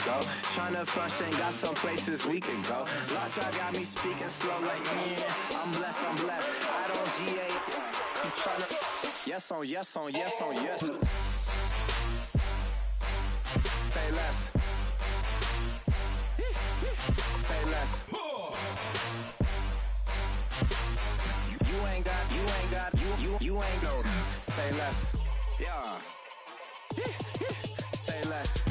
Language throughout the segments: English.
go. Tryna function, got some places we could go. Lockjaw got me speaking slow like, yeah, I'm blessed, I don't GA. You tryna, yes on yes on yes on yes. Say less. Say less. You ain't go. Say less. Yeah. Say less.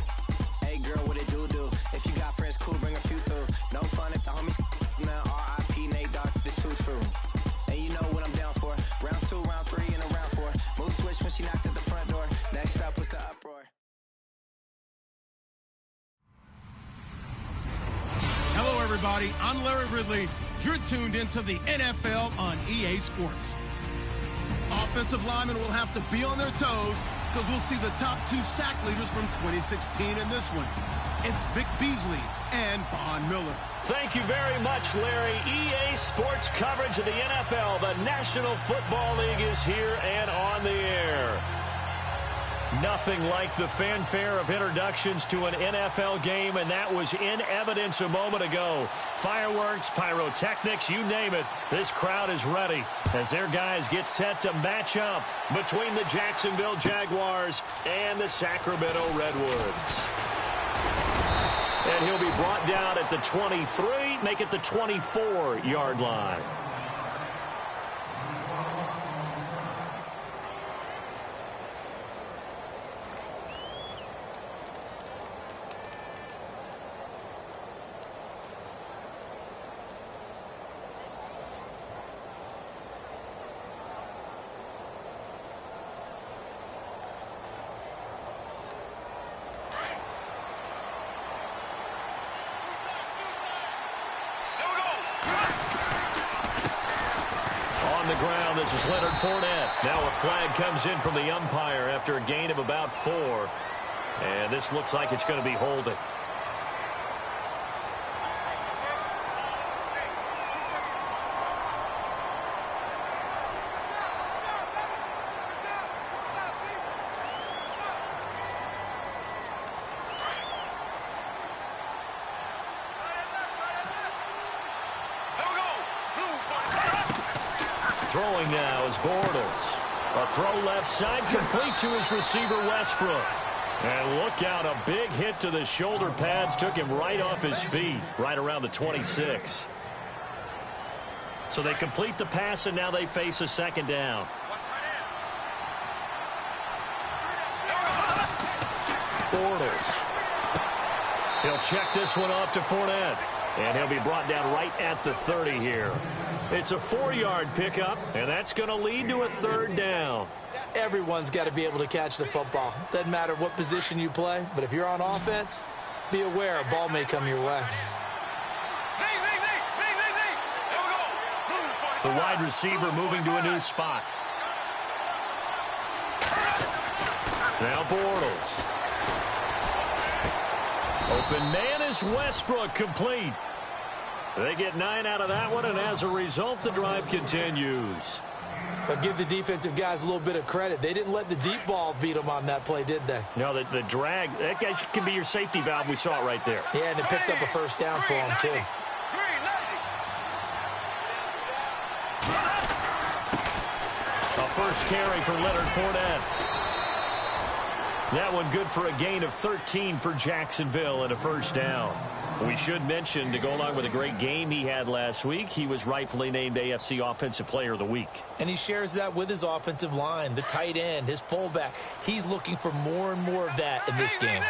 Hey girl, what it do? If you got friends, cool, bring a few through. No fun if the homies man. R.I.P. Nate Dogg, this too true. And you know what I'm down for. Round 2, round 3, and a round 4. Move switch when she knocked at the front door. Next up was the uproar. Hello, everybody. I'm Larry Ridley. You're tuned into the NFL on EA Sports. Offensive linemen will have to be on their toes because we'll see the top 2 sack leaders from 2016 in this one. It's Vic Beasley and Von Miller. Thank you very much, Larry. EA Sports coverage of the NFL. The National Football League is here and on the air. Nothing like the fanfare of introductions to an NFL game, and that was in evidence a moment ago. Fireworks, pyrotechnics, you name it. This crowd is ready as their guys get set to match up between the Jacksonville Jaguars and the Sacramento Redwoods. And he'll be brought down at the 23, make it the 24-yard line. This is Leonard Fournette. Now a flag comes in from the umpire after a gain of about 4. And this looks like it's going to be holding. Throwing now is Bortles. A throw left side complete to his receiver Westbrook. And look out, a big hit to the shoulder pads took him right off his feet, right around the 26. So they complete the pass and now they face a second down. Bortles. He'll check this one off to Fournette. And he'll be brought down right at the 30 here. It's a 4-yard pickup, and that's going to lead to a third down. Everyone's got to be able to catch the football. Doesn't matter what position you play, but if you're on offense, be aware a ball may come your way. The wide receiver moving to a new spot. Now Bortles. Open man is Westbrook, complete. They get 9 out of that one, and as a result, the drive continues. But give the defensive guys a little bit of credit. They didn't let the deep ball beat them on that play, did they? No, the drag, that guy can be your safety valve. We saw it right there. Yeah, and it picked up a first down for them, too. A first carry for Leonard Fournette. That one good for a gain of 13 for Jacksonville and a first down. We should mention, to go along with a great game he had last week, he was rightfully named AFC Offensive Player of the Week. And he shares that with his offensive line, the tight end, his fullback. He's looking for more and more of that in this game.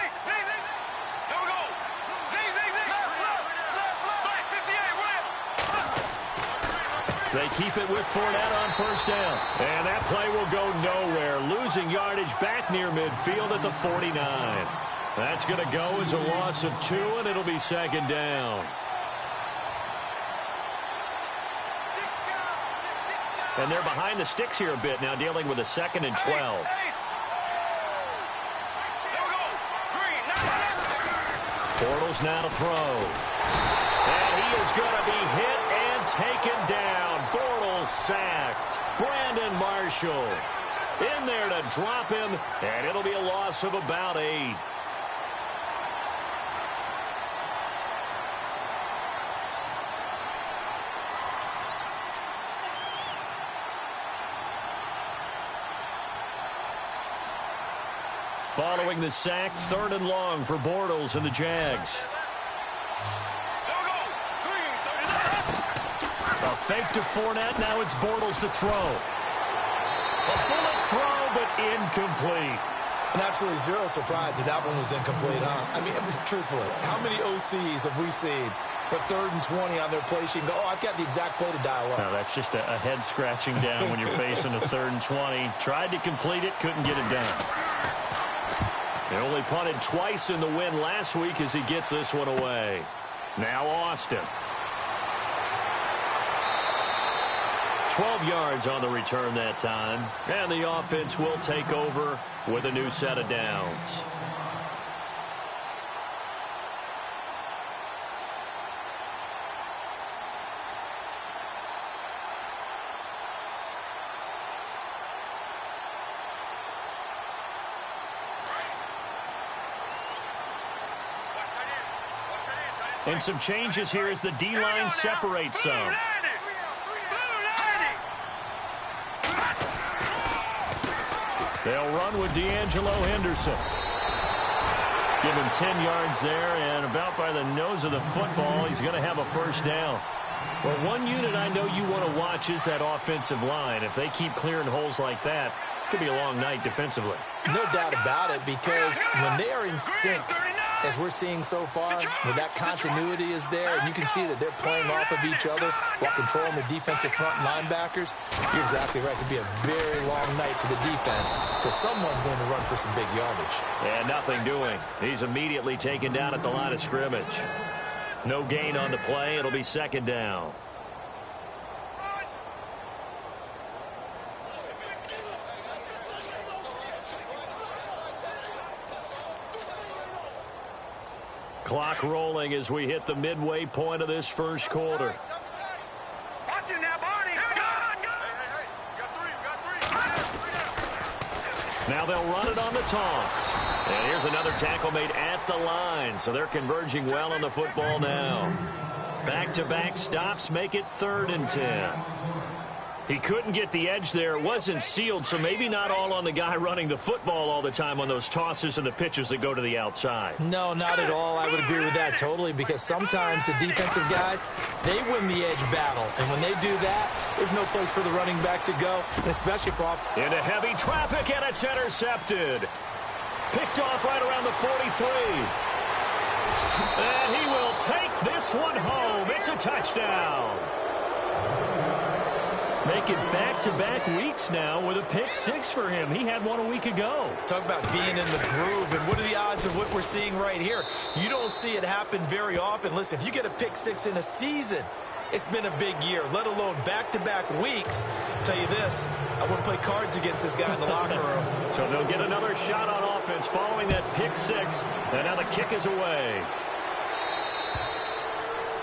They keep it with Fournette on first down. And that play will go nowhere. Losing yardage back near midfield at the 49. That's going to go as a loss of 2, and it'll be second down. And they're behind the sticks here a bit now, dealing with a 2nd and 12. Bortles now to throw. And he is going to be hit and taken down. Bortles sacked. Brandon Marshall in there to drop him, and it'll be a loss of about 8. Following the sack, 3rd and long for Bortles and the Jags. A fake to Fournette. Now it's Bortles to throw. A bullet throw, but incomplete. And absolutely zero surprise that one was incomplete, huh? I mean, truthfully, how many OCs have we seen but 3rd and 20 on their play sheet and go, oh, I've got the exact play to dial up? No, that's just a head scratching down when you're facing a 3rd and 20. Tried to complete it, couldn't get it done. He only punted twice in the win last week as he gets this one away. Now Austin. 12 yards on the return that time. And the offense will take over with a new set of downs. And some changes here as the D-line separates some. They'll run with D'Angelo Henderson. Give him 10 yards there, and about by the nose of the football, he's going to have a first down. Well, one unit I know you want to watch is that offensive line. If they keep clearing holes like that, it could be a long night defensively. No doubt about it, because when they are in sync, as we're seeing so far, when that continuity is there, and you can see that they're playing off of each other while controlling the defensive front linebackers, you're exactly right. It could be a very long night for the defense because someone's going to run for some big yardage. And nothing doing. He's immediately taken down at the line of scrimmage. No gain on the play. It'll be 2nd down. Clock rolling as we hit the midway point of this first quarter. Watch it now, Barney. Now they'll run it on the toss. And here's another tackle made at the line. So they're converging well on the football now. Back-to-back stops make it 3rd and 10. He couldn't get the edge there. It wasn't sealed, so maybe not all on the guy running the football all the time on those tosses and the pitches that go to the outside. No, not at all. I would agree with that totally, because sometimes the defensive guys, they win the edge battle. And when they do that, there's no place for the running back to go, and especially for off. Into heavy traffic, and it's intercepted. Picked off right around the 43. And he will take this one home. It's a touchdown. Make it back-to-back weeks now with a pick-6 for him. He had one a week ago. Talk about being in the groove, and what are the odds of what we're seeing right here? You don't see it happen very often. Listen, if you get a pick-6 in a season, it's been a big year, let alone back-to-back weeks. I'll tell you this, I wouldn't play cards against this guy in the locker room. So they'll get another shot on offense following that pick-6, and now the kick is away.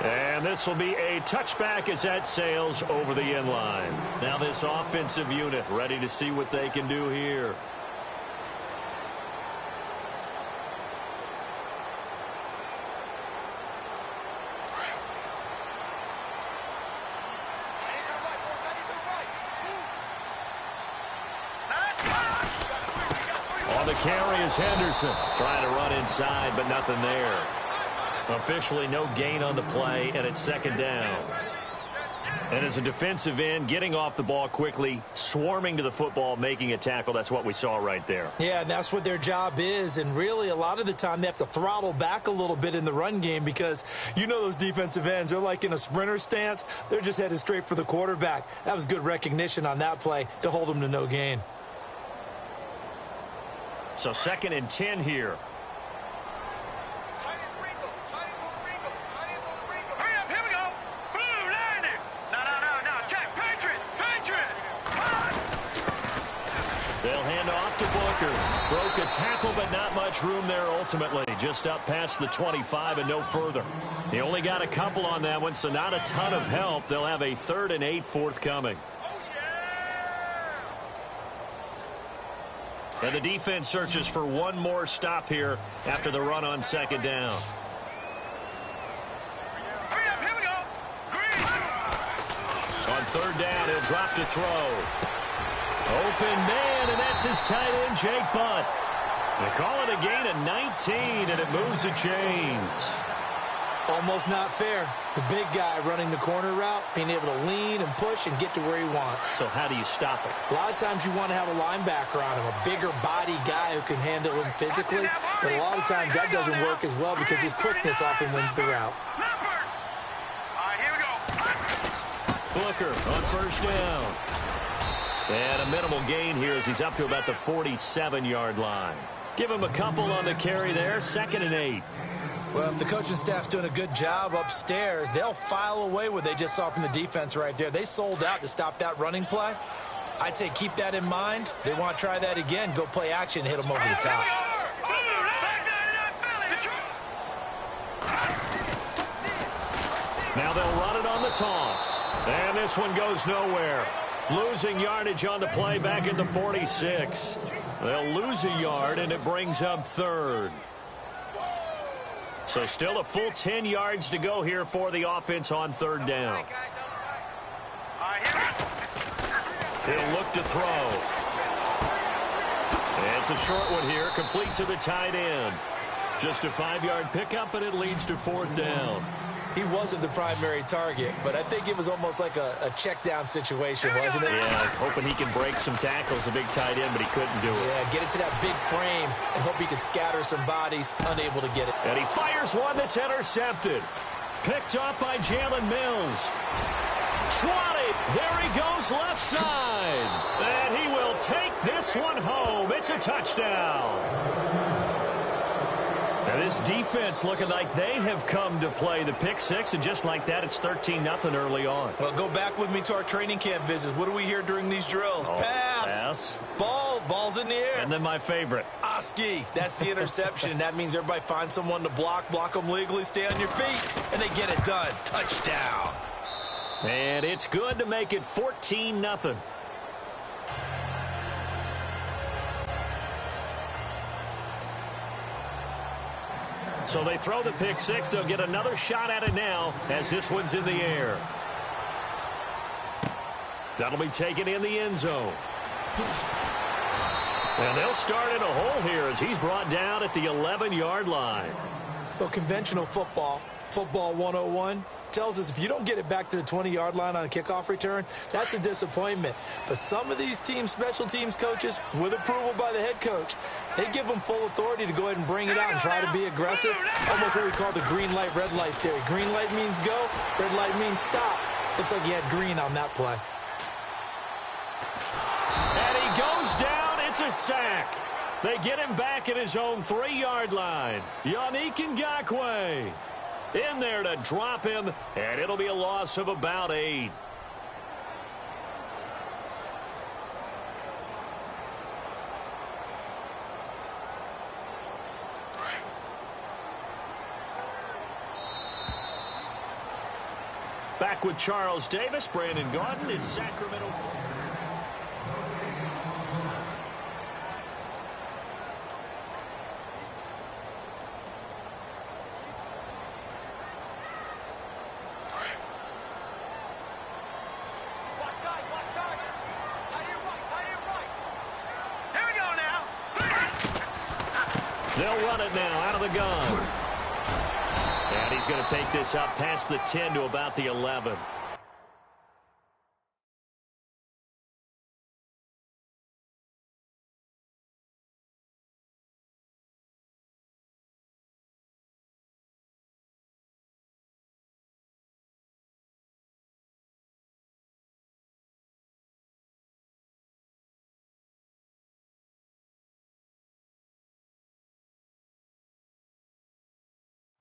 And this will be a touchback as that sails over the end line. Now this offensive unit ready to see what they can do here. On the carry is Henderson. Trying to run inside, but nothing there. Officially no gain on the play, and it's 2nd down. And as a defensive end, getting off the ball quickly, swarming to the football, making a tackle, that's what we saw right there. Yeah, that's what their job is, and really a lot of the time they have to throttle back a little bit in the run game because you know those defensive ends, they're like in a sprinter stance. They're just headed straight for the quarterback. That was good recognition on that play to hold them to no gain. So 2nd and 10 here. They'll hand off to Booker. Broke a tackle, but not much room there ultimately. Just up past the 25 and no further. He only got a couple on that one, so not a ton of help. They'll have a 3rd and 8 forthcoming. And the defense searches for one more stop here after the run on 2nd down. On 3rd down, he'll drop to throw. Open man, and that's his tight end, Jake Butt. They call it a gain of 19, and it moves the chains. Almost not fair. The big guy running the corner route, being able to lean and push and get to where he wants. So how do you stop it? A lot of times you want to have a linebacker on him, a bigger body guy who can handle him physically. But a lot of times that doesn't work as well because his quickness often wins the route. Booker on first down. And a minimal gain here as he's up to about the 47-yard line. Give him a couple on the carry there, 2nd and 8. Well, if the coaching staff's doing a good job upstairs, they'll file away what they just saw from the defense right there. They sold out to stop that running play. I'd say keep that in mind. They want to try that again, go play action, hit them over the top. Now they'll run it on the toss. And this one goes nowhere. Losing yardage on the play back at the 46. They'll lose a yard, and it brings up 3rd. So still a full 10 yards to go here for the offense on 3rd down. He'll look to throw. And it's a short one here, complete to the tight end. Just a 5-yard pickup, and it leads to 4th down. He wasn't the primary target, but I think it was almost like a check-down situation, wasn't it? Yeah, hoping he can break some tackles, a big tight end, but he couldn't do it. Yeah, get it to that big frame and hope he can scatter some bodies, unable to get it. And he fires one that's intercepted. Picked up by Jalen Mills. 20. There he goes left side. And he will take this one home. It's a touchdown. Now this defense looking like they have come to play the pick six, and just like that, it's 13-0 early on. Well, go back with me to our training camp visits. What do we hear during these drills? Pass. Ball's in the air. And then my favorite. Oski. That's the interception. That means everybody finds someone to block them legally, stay on your feet, and they get it done. Touchdown. And it's good to make it 14-0. So they throw the pick six. They'll get another shot at it now as this one's in the air. That'll be taken in the end zone. And they'll start in a hole here as he's brought down at the 11-yard line. Well, conventional football 101, tells us if you don't get it back to the 20-yard line on a kickoff return, that's a disappointment. But some of these teams, special teams coaches, with approval by the head coach, they give them full authority to go ahead and bring it out and try to be aggressive. Almost what we call the green light, red light theory. Green light means go, red light means stop. Looks like he had green on that play. And he goes down. It's a sack. They get him back at his own 3-yard line. Yannick Ngakoue in there to drop him, and it'll be a loss of about 8. Back with Charles Davis, Brandon Gaudin in Sacramento. They'll run it now out of the gun. And he's going to take this up past the 10 to about the 11.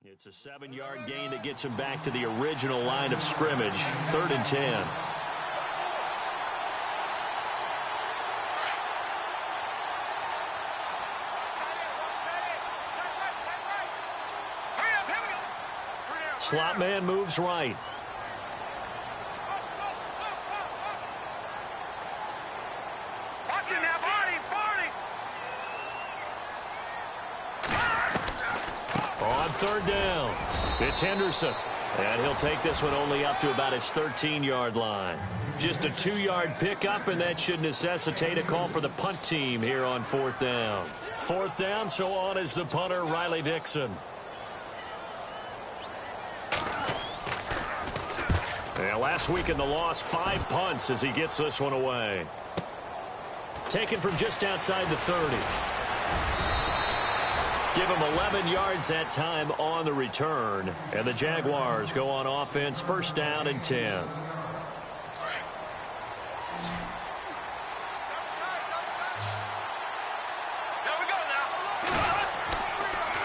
It's a 7-yard gain that gets him back to the original line of scrimmage. 3rd and 10. Slot man moves right. On 3rd down, it's Henderson. And he'll take this one only up to about his 13-yard line. Just a 2-yard pickup, and that should necessitate a call for the punt team here on 4th down. Fourth down, so on is the punter, Riley Dixon. And last week in the loss, 5 punts as he gets this one away. Taken from just outside the 30. Give him 11 yards that time on the return. And the Jaguars go on offense, first down and 10.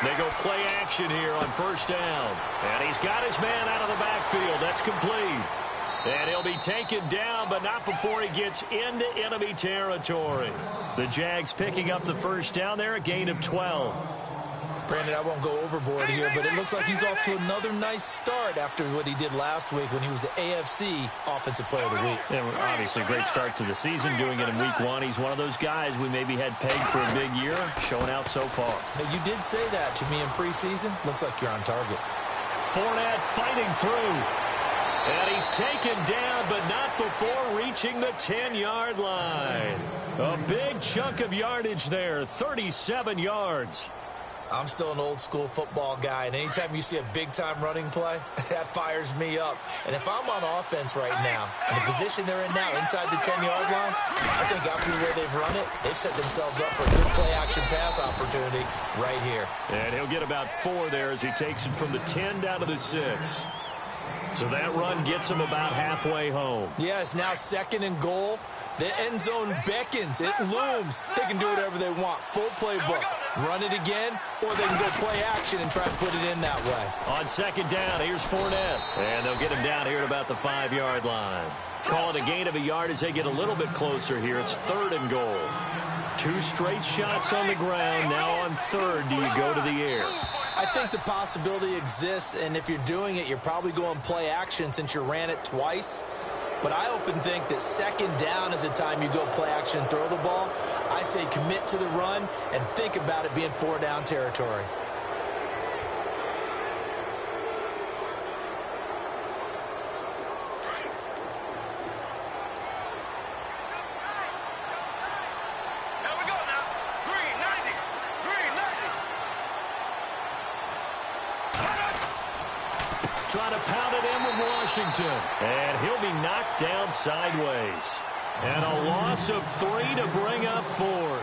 They go play action here on first down. And he's got his man out of the backfield. That's complete. And he'll be taken down, but not before he gets into enemy territory. The Jags picking up the first down there, a gain of 12. Brandon, I won't go overboard here, but it looks like he's off to another nice start after what he did last week when he was the AFC Offensive Player of the Week. Yeah, obviously, great start to the season, doing it in week 1. He's one of those guys we maybe had pegged for a big year, showing out so far. Now, you did say that to me in preseason. Looks like you're on target. Fournette fighting through. And he's taken down, but not before reaching the 10-yard line. A big chunk of yardage there, 37 yards. I'm still an old-school football guy, and anytime you see a big-time running play, that fires me up. And if I'm on offense right now, in the position they're in now, inside the 10-yard line, I think after the way they've run it, they've set themselves up for a good play-action pass opportunity right here. And he'll get about 4 there as he takes it from the 10 down to the 6. So that run gets him about halfway home. Yeah, it's now 2nd and goal. The end zone beckons. It looms. They can do whatever they want. Full playbook. Run it again, or they can go play action and try and put it in that way. On 2nd down, here's Fournette. And they'll get him down here at about the 5-yard line. Call it a gain of a yard as they get a little bit closer here. It's 3rd and goal. 2 straight shots on the ground. Now on 3rd, do you go to the air? I think the possibility exists, and if you're doing it, you're probably going play action since you ran it twice. But I often think that 2nd down is the time you go play action and throw the ball. I say commit to the run and think about it being 4-down territory. Trying to pound it in with Washington. And he'll be knocked down sideways. And a loss of 3 to bring up 4th.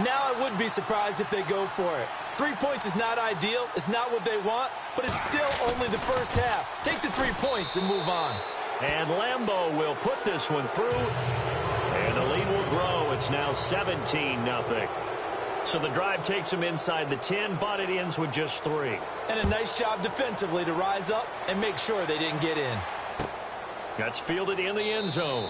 Now I would be surprised if they go for it. 3 points is not ideal. It's not what they want, but it's still only the first half. Take the 3 points and move on. And Lambeau will put this one through. And the lead will grow. It's now 17-0. So the drive takes them inside the 10, but it ends with just 3. And a nice job defensively to rise up and make sure they didn't get in. That's fielded in the end zone.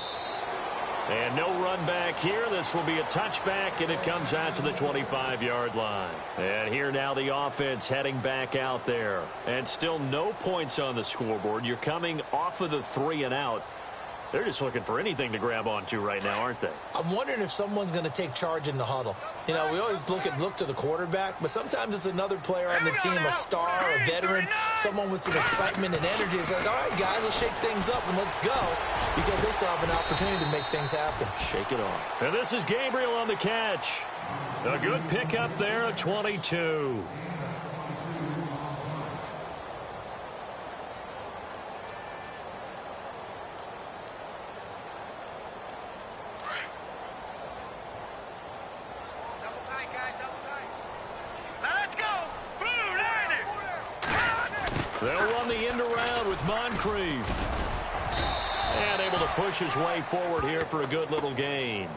And no run back here. This will be a touchback, and it comes out to the 25-yard line. And here now the offense heading back out there. And still no points on the scoreboard. You're coming off of the 3 and out. They're just looking for anything to grab onto right now, aren't they? I'm wondering if someone's going to take charge in the huddle. You know, we always look to the quarterback, but sometimes it's another player on the team, a star, a veteran, someone with some excitement and energy. It's like, all right, guys, let's shake things up and let's go, because they still have an opportunity to make things happen. Shake it off. And this is Gabriel on the catch. A good pickup there at 22. They'll run the end around with Moncrief. And able to push his way forward here for a good little gain.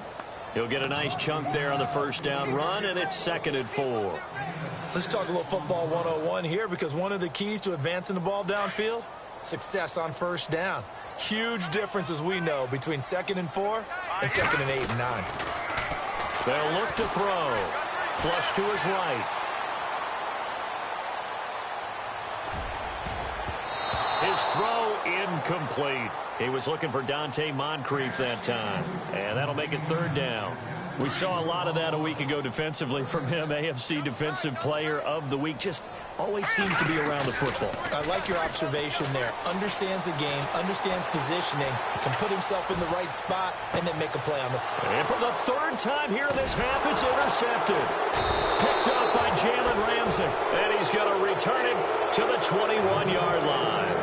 He'll get a nice chunk there on the first down run, and it's 2nd and 4. Let's talk a little football 101 here, because one of the keys to advancing the ball downfield, success on first down. Huge difference, as we know, between 2nd and 4 and 2nd and 8 and 9. They'll look to throw. Flush to his right. His throw incomplete. He was looking for Dante Moncrief that time. And that'll make it 3rd down. We saw a lot of that a week ago defensively from him. AFC Defensive Player of the Week. Just always seems to be around the football. I like your observation there. Understands the game, understands positioning, can put himself in the right spot, and then make a play on the... And for the third time here in this half, it's intercepted. Picked up by Jalen Ramsey. And he's going to return it to the 21-yard line.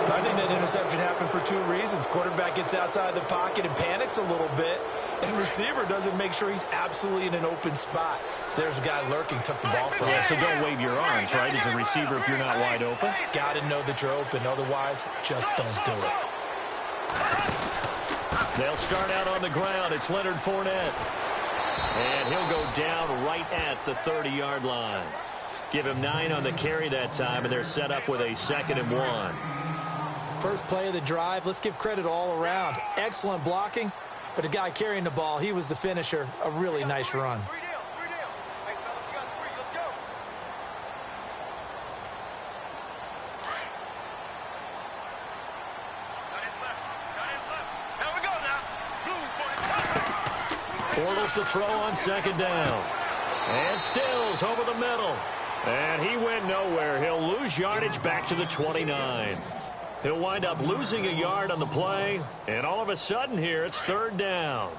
I think that interception happened for two reasons. Quarterback gets outside the pocket and panics a little bit, and receiver doesn't make sure he's absolutely in an open spot. So there's a guy lurking, took the ball from him. Yeah, so don't wave your arms, right, as a receiver if you're not wide open. Got to know that you're open. Otherwise, just don't do it. They'll start out on the ground. It's Leonard Fournette. And he'll go down right at the 30-yard line. Give him 9 on the carry that time, and they're set up with a 2nd and 1. First play of the drive, let's give credit all around. Excellent blocking, but the guy carrying the ball, he was the finisher. A really nice run. Bortles to throw on 2nd down. And Stills over the middle. And he went nowhere. He'll lose yardage back to the 29. He'll wind up losing a yard on the play. And all of a sudden here, it's 3rd down.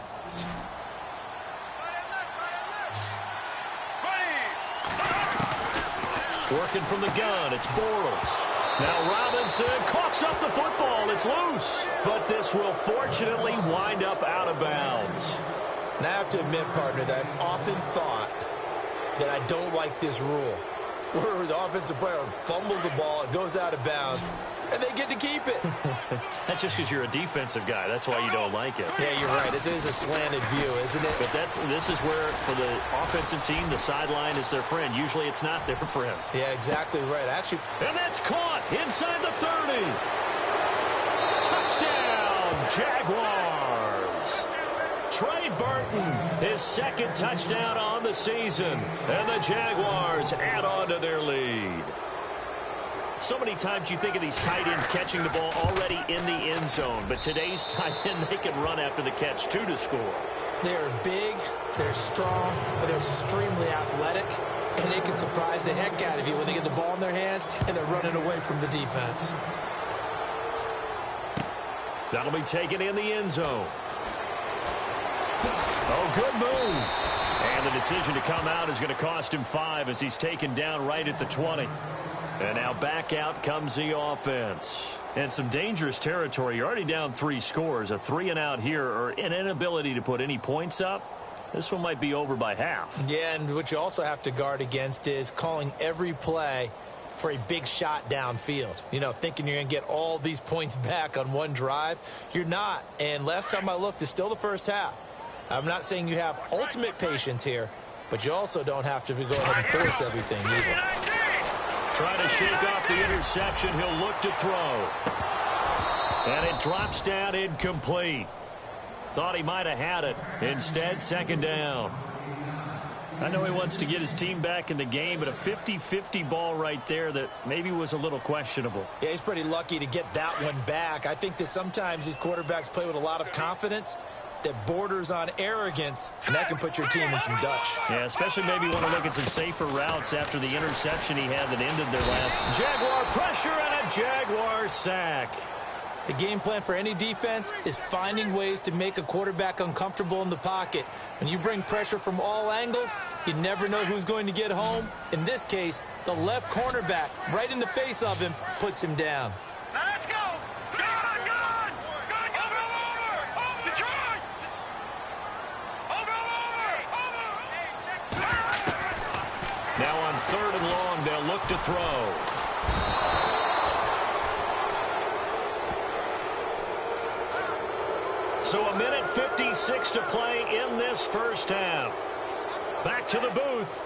Working from the gun, it's Bortles. Now Robinson coughs up the football. It's loose. But this will fortunately wind up out of bounds. Now I have to admit, partner, that I've often thought that I don't like this rule, where the offensive player fumbles the ball, it goes out of bounds, and they get to keep it. That's just because you're a defensive guy. That's why you don't like it. Yeah, you're right. It is a slanted view, isn't it? But this is where, for the offensive team, the sideline is their friend. Usually it's not there for him. Yeah, exactly right. And that's caught inside the 30. Touchdown, Jaguars. Trey Burton, his 2nd touchdown on the season. And the Jaguars add on to their lead. So many times you think of these tight ends catching the ball already in the end zone. But today's tight end, they can run after the catch, too, to score. They're big, they're strong, but they're extremely athletic. And they can surprise the heck out of you when they get the ball in their hands and they're running away from the defense. That'll be taken in the end zone. Oh, good move. And the decision to come out is going to cost him 5 as he's taken down right at the 20. And now back out comes the offense. And some dangerous territory. You're already down 3 scores. A 3-and-out here, or an inability to put any points up. This one might be over by half. Yeah, and what you also have to guard against is calling every play for a big shot downfield. You know, thinking you're going to get all these points back on one drive. You're not. And last time I looked, it's still the first half. I'm not saying you have ultimate patience here, but you also don't have to go ahead and force everything either. Trying to shake off the interception. He'll look to throw. And it drops down incomplete. Thought he might have had it. Instead, 2nd down. I know he wants to get his team back in the game, but a 50-50 ball right there that maybe was a little questionable. Yeah, he's pretty lucky to get that one back. I think that sometimes these quarterbacks play with a lot of confidence that borders on arrogance, and that can put your team in some Dutch. Yeah, especially maybe want to look at some safer routes after the interception he had that ended their last. Jaguar pressure and a Jaguar sack. The game plan for any defense is finding ways to make a quarterback uncomfortable in the pocket. When you bring pressure from all angles, you never know who's going to get home. In this case, the left cornerback, right in the face of him, puts him down. Now let's go. Now on 3rd and long, they'll look to throw. So a minute 56 to play in this first half. Back to the booth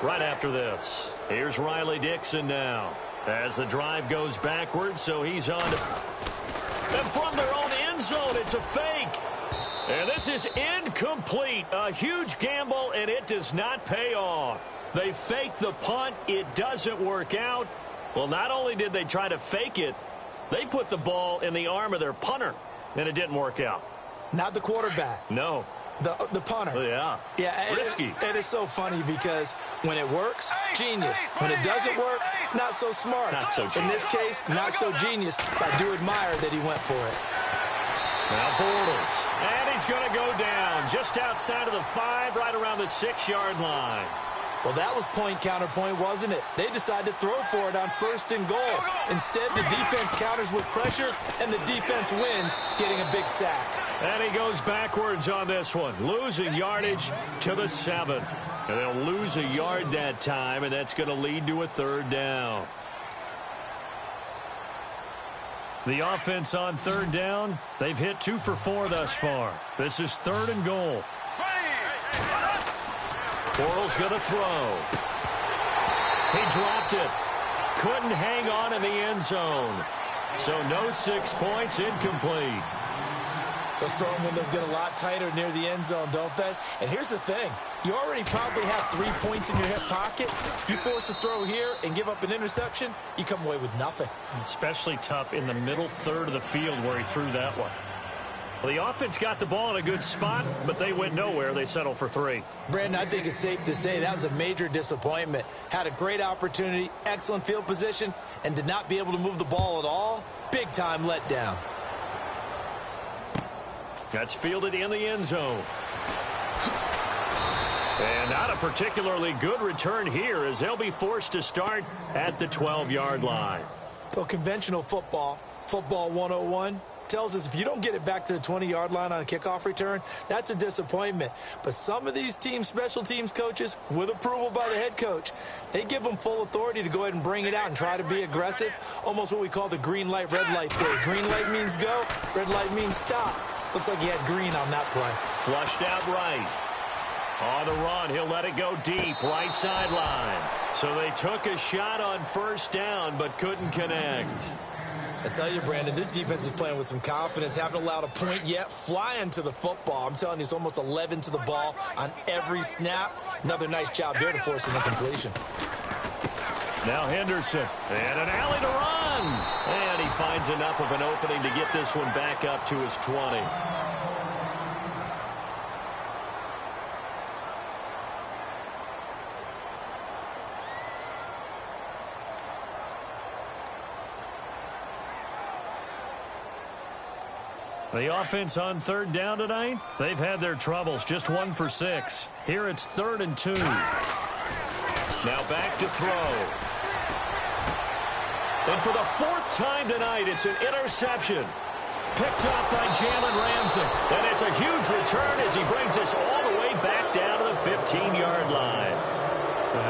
right after this. Here's Riley Dixon now as the drive goes backwards, so he's on. And from their own end zone, it's a fake. And this is incomplete. A huge gamble, and it does not pay off. They fake the punt. It doesn't work out. Well, not only did they try to fake it, they put the ball in the arm of their punter, and it didn't work out. Not the quarterback. No. The punter. Oh, yeah. Yeah, risky. And it's so funny because when it works, genius. When it doesn't work, not so smart. Not so genius. In this case, not so genius. I do admire that he went for it. Now Bortles. And he's going to go down just outside of the 5, right around the 6-yard line. Well, that was point counterpoint, wasn't it? They decided to throw for it on 1st and goal. Instead, the defense counters with pressure, and the defense wins, getting a big sack. And he goes backwards on this one, losing yardage to the 7. And they'll lose a yard that time, and that's going to lead to a 3rd down. The offense on 3rd down, they've hit 2 for 4 thus far. This is 3rd and goal. Bortles going to throw. He dropped it. Couldn't hang on in the end zone. So no 6 points, incomplete. Those throwing windows get a lot tighter near the end zone, don't they? And here's the thing. You already probably have 3 points in your hip pocket. You force a throw here and give up an interception, you come away with nothing. Especially tough in the middle third of the field where he threw that one. Well, the offense got the ball in a good spot, but they went nowhere. They settled for 3. Brandon, I think it's safe to say that was a major disappointment. Had a great opportunity, excellent field position, and did not be able to move the ball at all. Big-time letdown. That's fielded in the end zone. And not a particularly good return here as they'll be forced to start at the 12-yard line. Well, conventional football 101, tells us if you don't get it back to the 20-yard line on a kickoff return, that's a disappointment. But some of these teams, special teams coaches, with approval by the head coach, they give them full authority to go ahead and bring it out and try to be aggressive, almost what we call the green light, red light day. Green light means go, red light means stop. Looks like he had green on that play. Flushed out right. On the run, he'll let it go deep, right sideline. So they took a shot on 1st down, but couldn't connect. I tell you, Brandon, this defense is playing with some confidence. Haven't allowed a point yet. Flying to the football. I'm telling you, it's almost 11 to the ball on every snap. Another nice job there to force an incompletion. Now Henderson, and an alley to run. And he finds enough of an opening to get this one back up to his 20. The offense on 3rd down tonight, they've had their troubles, just 1 for 6. Here it's 3rd and 2. Now back to throw. And for the 4th time tonight, it's an interception. Picked up by Jalen Ramsey. And it's a huge return as he brings us all the way back down to the 15-yard line.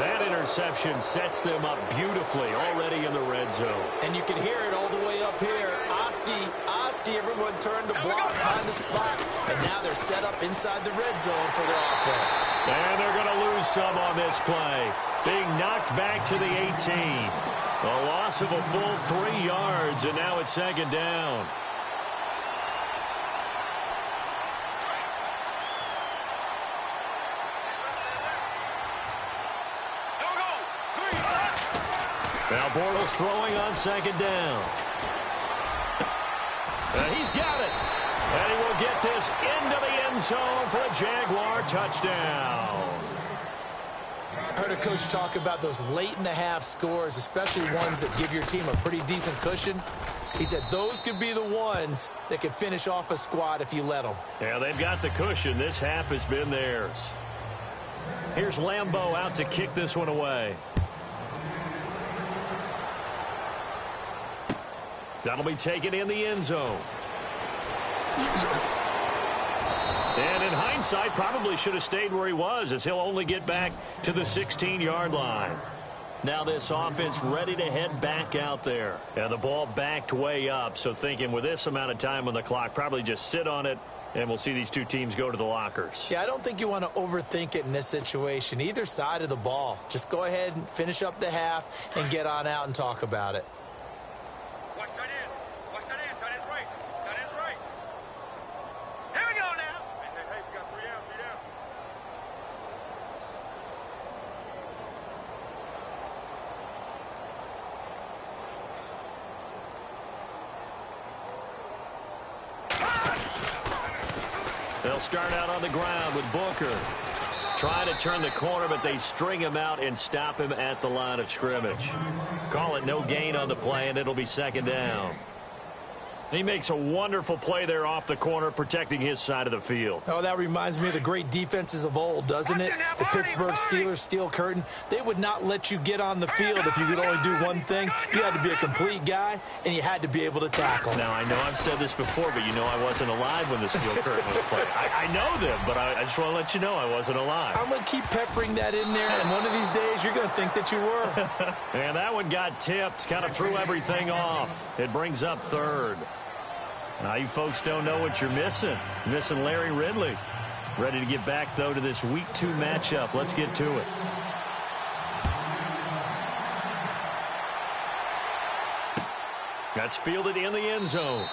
That interception sets them up beautifully already in the red zone. And you can hear it all the way up here. Oski, everyone turned to block, find the spot, and now they're set up inside the red zone for their offense. And they're going to lose some on this play. Being knocked back to the 18. A loss of a full 3 yards, and now it's 2nd down. Now Bortles throwing on 2nd down. And he's got it. And he will get this into the end zone for a Jaguar touchdown. I heard a coach talk about those late-in-the-half scores, especially ones that give your team a pretty decent cushion. He said those could be the ones that could finish off a squad if you let them. Yeah, they've got the cushion. This half has been theirs. Here's Lambeau out to kick this one away. That'll be taken in the end zone. And in hindsight, probably should have stayed where he was, as he'll only get back to the 16-yard line. Now this offense ready to head back out there. And the ball backed way up, so thinking with this amount of time on the clock, probably just sit on it, and we'll see these two teams go to the lockers. Yeah, I don't think you want to overthink it in this situation. Either side of the ball. Just go ahead and finish up the half and get on out and talk about it. Watch tight end. Watch tight end. Tight end's right. Tight end's right. Here we go now. Hey, we got 3 down, 3 down. They'll start out on the ground with Booker. Trying to turn the corner, but they string him out and stop him at the line of scrimmage. Call it no gain on the play, and it'll be second down. He makes a wonderful play there off the corner, protecting his side of the field. Oh, that reminds me of the great defenses of old, doesn't it? The Pittsburgh Steelers steel curtain. They would not let you get on the field if you could only do one thing. You had to be a complete guy, and you had to be able to tackle. Now, I know I've said this before, but you know I wasn't alive when the steel curtain was played. I know them, but I just want to let you know I wasn't alive. I'm going to keep peppering that in there, and one of these days you're going to think that you were. And that one got tipped, kind of threw everything off. It brings up third. Now, you folks don't know what you're missing. You're missing Larry Ridley. Ready to get back, though, to this Week 2 matchup. Let's get to it. That's fielded in the end zone.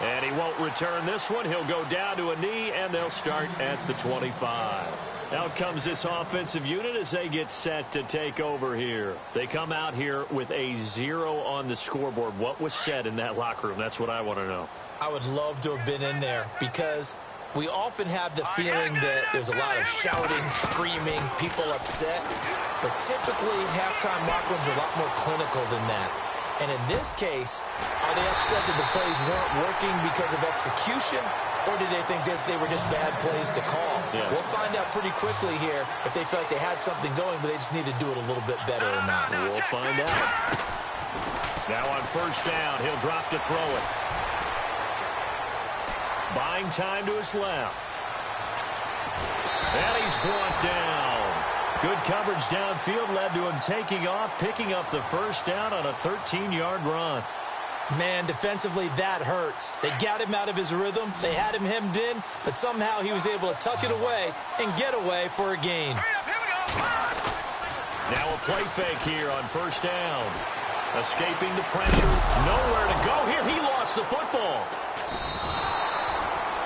And he won't return this one. He'll go down to a knee, and they'll start at the 25. Out comes this offensive unit as they get set to take over here. They come out here with a 0 on the scoreboard. What was said in that locker room? That's what I want to know. I would love to have been in there because we often have the feeling that there's a lot of shouting, screaming, people upset. But typically, halftime locker rooms are a lot more clinical than that. And in this case, are they upset that the plays weren't working because of execution? Or did they think they were just bad plays to call? Yeah. We'll find out pretty quickly here if they feel like they had something going, but they just need to do it a little bit better or not. We'll find out. Now on first down, he'll drop to throw it. Buying time to his left. And he's brought down. Good coverage downfield led to him taking off, picking up the first down on a 13-yard run. Man, defensively, that hurts. They got him out of his rhythm. They had him hemmed in, but somehow he was able to tuck it away and get away for a gain. Now a play fake here on first down. Escaping the pressure. Nowhere to go here. He lost the football.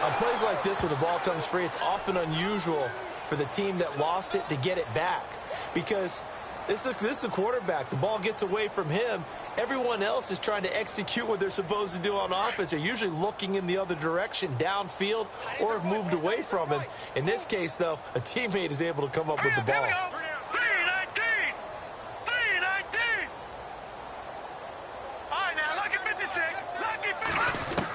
On plays like this where the ball comes free, it's often unusual for the team that lost it to get it back because this is the quarterback. The ball gets away from him. Everyone else is trying to execute what they're supposed to do on offense. They're usually looking in the other direction, downfield, or have moved away from him. In this case, though, a teammate is able to come up with the ball. 319! 319! All right, now, lucky 56. Lucky 56.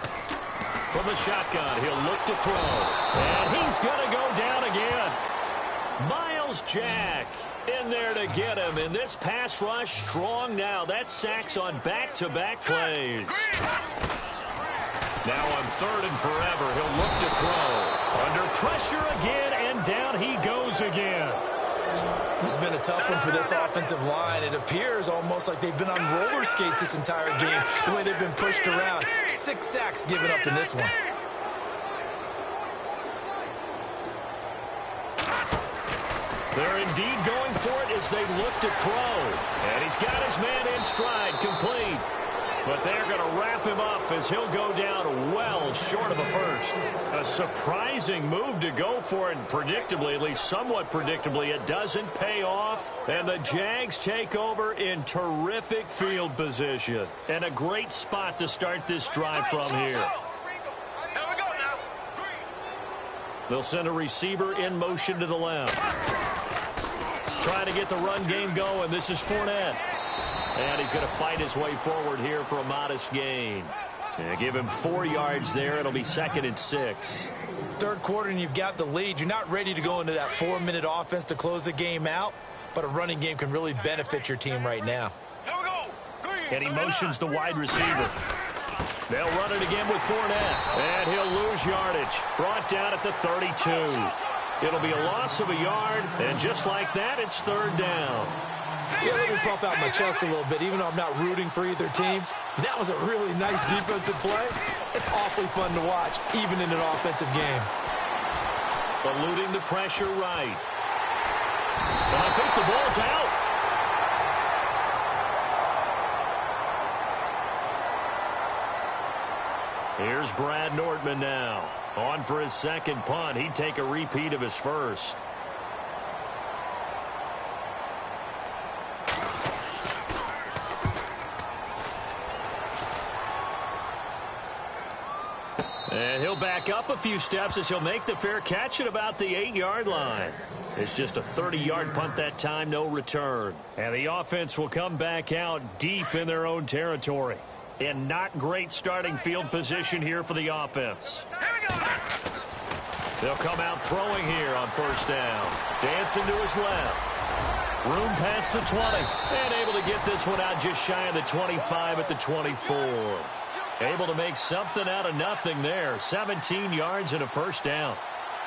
From the shotgun, he'll look to throw. And he's going to go down again. Miles Jack in there to get him. And this pass rush strong now. That sacks on back-to-back plays. Now on third and forever, he'll look to throw. Under pressure again, and down he goes again. This has been a tough one for this offensive line. It appears almost like they've been on roller skates this entire game, the way they've been pushed around. 6 sacks given up in this one. They're indeed going for it as they look to throw. And he's got his man in stride, complete. But they're going to wrap him up as he'll go down well short of a first. A surprising move to go for it, and predictably, at least somewhat predictably, it doesn't pay off. And the Jags take over in terrific field position. And a great spot to start this drive from here. They'll send a receiver in motion to the left. Trying to get the run game going. This is Fournette. And he's going to fight his way forward here for a modest gain. And give him 4 yards there. It'll be 2nd and 6. Third quarter and you've got the lead. You're not ready to go into that 4-minute offense to close the game out. But a running game can really benefit your team right now. And he motions the wide receiver. They'll run it again with Fournette. And he'll lose yardage. Brought down at the 32. It'll be a loss of a yard. And just like that, it's third down. Yeah, let me pump out my chest a little bit, even though I'm not rooting for either team. That was a really nice defensive play. It's awfully fun to watch, even in an offensive game. Eluding the pressure right. And I think the ball's out. Here's Brad Nordman now. On for his second punt. He'd take a repeat of his first. And he'll back up a few steps as he'll make the fair catch at about the 8-yard line. It's just a 30-yard punt that time, no return. And the offense will come back out deep in their own territory. And not great starting field position here for the offense. They'll come out throwing here on first down. Dancing to his left. Room past the 20. And able to get this one out just shy of the 25 at the 24. Able to make something out of nothing there. 17 yards and a first down.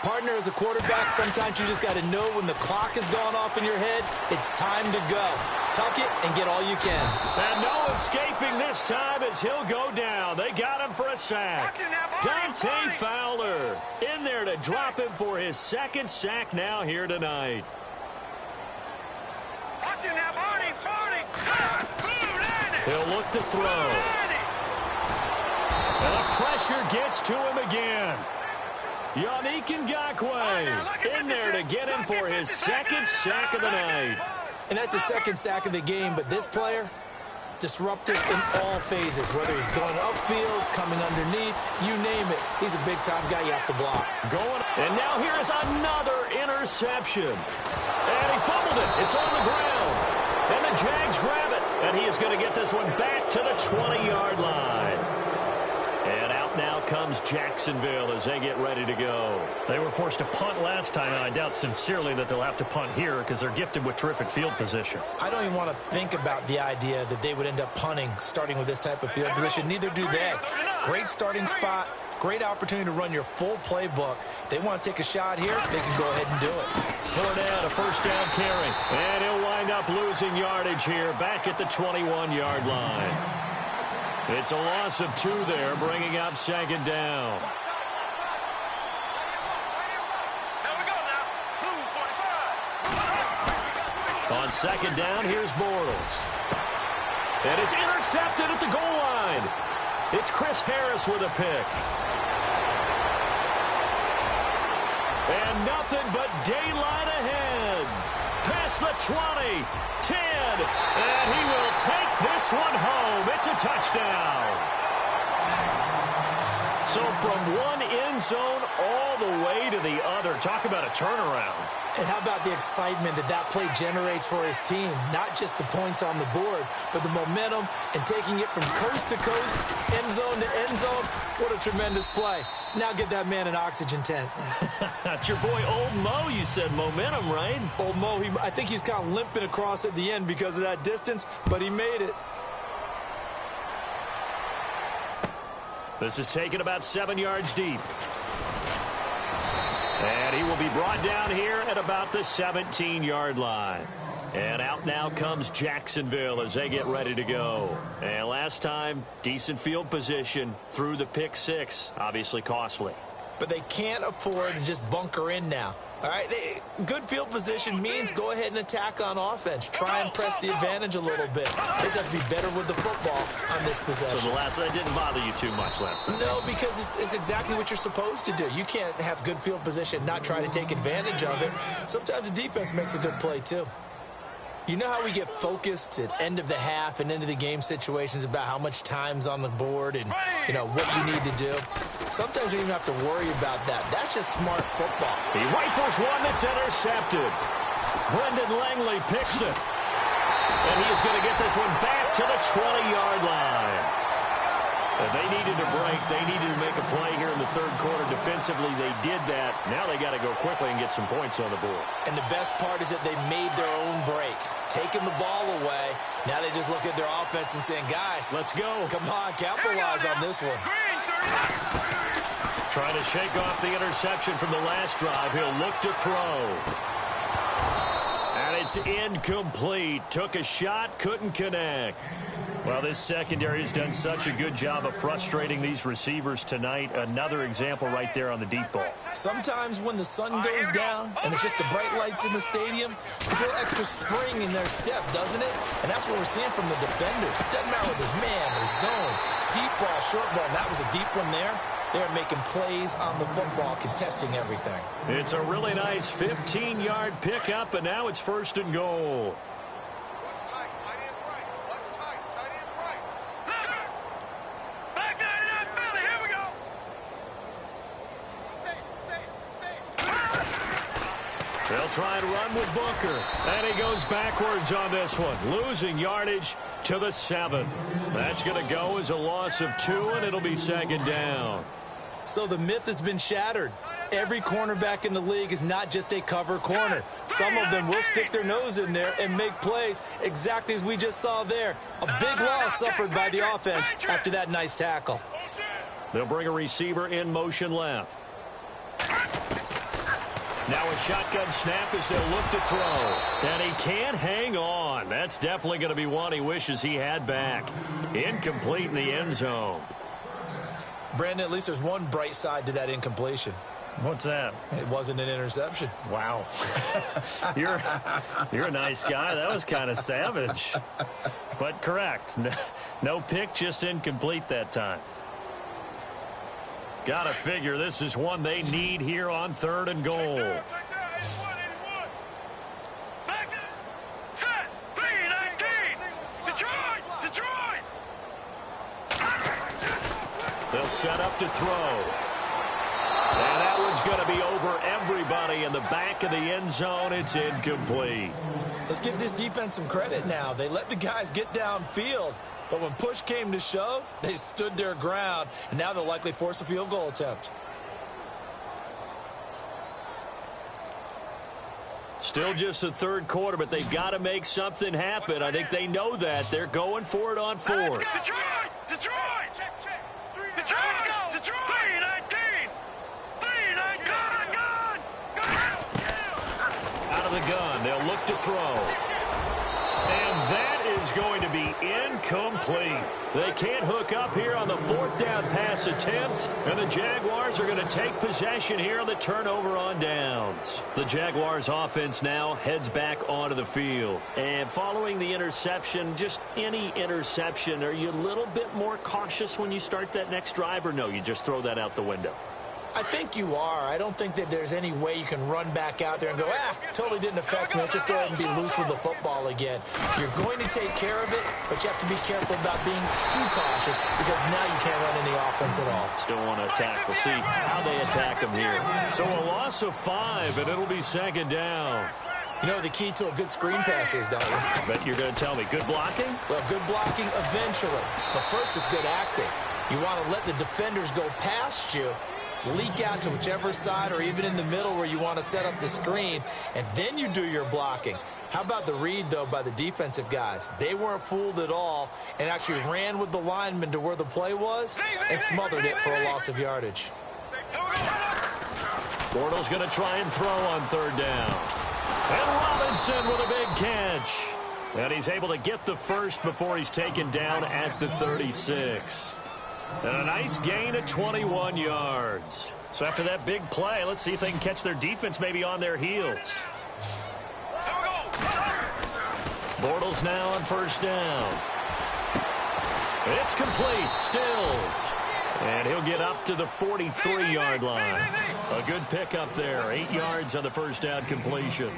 Partner, as a quarterback, sometimes you just got to know when the clock has gone off in your head, it's time to go. Tuck it and get all you can. And no escaping this time as he'll go down. They got him for a sack. Dante Fowler in there to drop him for his second sack now here tonight. He'll look to throw. And the pressure gets to him again. Yannick Ngakoue in there to get him for his second sack of the night. And that's the second sack of the game, but this player, disruptive in all phases, whether he's going upfield, coming underneath, you name it. He's a big-time guy you have to block. And now here is another interception. And he fumbled it. It's on the ground. And the Jags grab it. And he is going to get this one back to the 20-yard line. And out now comes Jacksonville as they get ready to go. They were forced to punt last time, and I doubt sincerely that they'll have to punt here because they're gifted with terrific field position. I don't even want to think about the idea that they would end up punting starting with this type of field position. Neither do they. Great starting spot, great opportunity to run your full playbook. If they want to take a shot here, they can go ahead and do it. Fournette, a first down carry, and he'll wind up losing yardage here back at the 21-yard line. It's a loss of 2 there, bringing up second down. On second down, here's Bortles. And it's intercepted at the goal line. It's Chris Harris with a pick. And nothing but daylight ahead. Past the 20, 10, and he will take this one home. It's a touchdown. So from one end zone all the way to the other. Talk about a turnaround. And how about the excitement that that play generates for his team? Not just the points on the board, but the momentum and taking it from coast to coast, end zone to end zone. What a tremendous play. Now get that man an oxygen tent. It's your boy Old Mo, you said momentum, right? Old Mo, I think he's kind of limping across at the end because of that distance, but he made it. This is taken about 7 yards deep. And he will be brought down here at about the 17-yard line. And out now comes Jacksonville as they get ready to go. And last time, decent field position through the pick 6. Obviously costly. But they can't afford to just bunker in now. All right, good field position means go ahead and attack on offense. Try and press the advantage a little bit. They just have to be better with the football on this possession. So the last one didn't bother you too much last time? No, because it's exactly what you're supposed to do. You can't have good field position, not try to take advantage of it. Sometimes the defense makes a good play, too. You know how we get focused at end of the half and end of the game situations about how much time's on the board and, you know, what you need to do? Sometimes you don't even have to worry about that. That's just smart football. He rifles one that's intercepted. Brendan Langley picks it. And he is going to get this one back to the 20-yard line. And they needed to break. They needed to make a play here in the third quarter. Defensively, they did that. Now they got to go quickly and get some points on the board. And the best part is that they made their own break. Taking the ball away. Now they just look at their offense and saying, guys, let's go. Come on, capitalize on this one. Trying to shake off the interception from the last drive. He'll look to throw. And it's incomplete. Took a shot, couldn't connect. Well, this secondary has done such a good job of frustrating these receivers tonight. Another example right there on the deep ball. Sometimes when the sun goes down and it's just the bright lights in the stadium, there's a little extra spring in their step, doesn't it? And that's what we're seeing from the defenders. Doesn't matter whether it's man or zone, deep ball, short ball. And that was a deep one there. They're making plays on the football, contesting everything. It's a really nice 15-yard pickup, and now it's 1st and goal. try and run with Booker. And he goes backwards on this one, losing yardage to the 7. That's going to go as a loss of 2, and it'll be second down. So the myth has been shattered. Every cornerback in the league is not just a cover corner. Some of them will stick their nose in there and make plays exactly as we just saw there. A big loss suffered by the offense after that nice tackle. They'll bring a receiver in motion left. Now a shotgun snap as they'll look to throw. And he can't hang on. That's definitely going to be one he wishes he had back. Incomplete in the end zone. Brandon, at least there's one bright side to that incompletion. What's that? It wasn't an interception. Wow. You're a nice guy. That was kind of savage. But correct. No pick, just incomplete that time. Got to figure this is one they need here on 3rd and goal. They'll set up to throw. And that one's going to be over everybody in the back of the end zone. It's incomplete. Let's give this defense some credit now. They let the guys get downfield, but when push came to shove, they stood their ground, and now they'll likely force a field goal attempt. Still just the 3rd quarter, but they've got to make something happen. I think they know that. They're going for it on 4th. Detroit! Detroit! 319! 319! Out of the gun, they'll look to throw. And that is going to be incomplete. They can't hook up here on the 4th down pass attempt, and the Jaguars are going to take possession here on the turnover on downs. The Jaguars offense now heads back onto the field. And following the interception, just any interception, are you a little bit more cautious when you start that next drive, or no, you just throw that out the window? I think you are. I don't think that there's any way you can run back out there and go, totally didn't affect me. Let's just go ahead and be loose with the football again. You're going to take care of it, but you have to be careful about being too cautious because now you can't run any offense at all. Still want to attack. We'll see how they attack them here. So a loss of 5, and it'll be second down. You know the key to a good screen pass is, don't you? Bet you're going to tell me. Good blocking? Well, good blocking eventually. But first is good acting. You want to let the defenders go past you, leak out to whichever side or even in the middle where you want to set up the screen, and then you do your blocking. How about the read, though, by the defensive guys? They weren't fooled at all and actually ran with the lineman to where the play was and smothered it for a loss of yardage. Bortles going to try and throw on 3rd down. And Robinson with a big catch. And he's able to get the first before he's taken down at the 36. And a nice gain of 21 yards. So after that big play, let's see if they can catch their defense maybe on their heels. Bortles now on 1st down. It's complete. Stills. And he'll get up to the 43-yard line. A good pickup there. 8 yards on the 1st down completion.